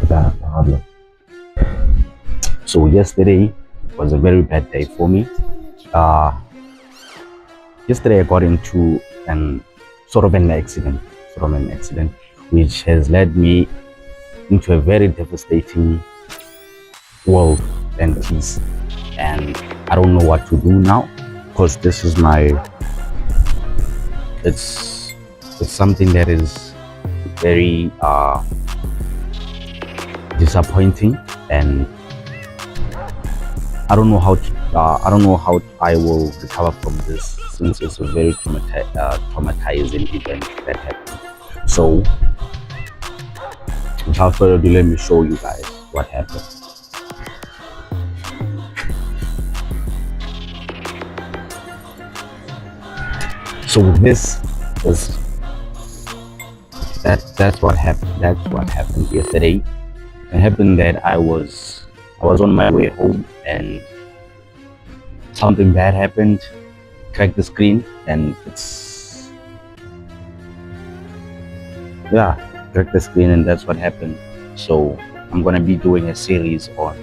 That problem. So yesterday was a very bad day for me. Uh, Yesterday I got into an sort of an accident, which has led me into a very devastating world and peace. And I don't know what to do now because this is it's it's something that is very disappointing, and I don't know how I will recover from this, since it's a very traumatizing event that happened. So without further ado, let me show you guys what happened. So this is that's what happened. That's what happened yesterday. It happened that I was on my way home, and something bad happened. Cracked the screen, and cracked the screen, and that's what happened. So I'm gonna be doing a series on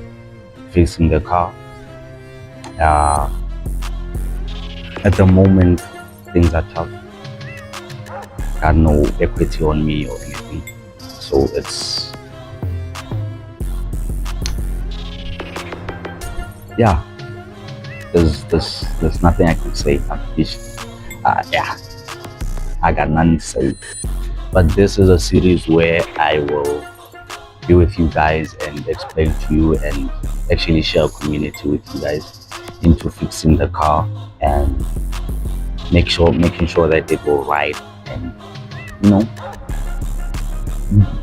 fixing the car. Uh, at the moment, things are tough. Got no equity on me or anything, so yeah. There's nothing I can say. Yeah, I got nothing to say. But this is a series where I will be with you guys and explain to you and actually share a community with you guys into fixing the car and making sure that it will ride and you know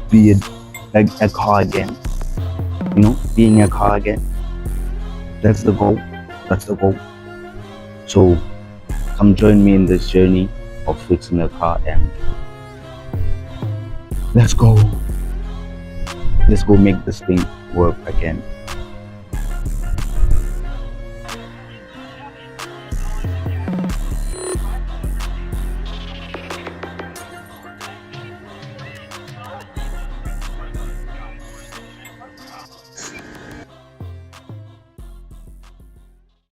be a car again. Being a car again. That's the goal. That's the goal. So come join me in this journey of fixing the car, and let's go. Let's go make this thing work again.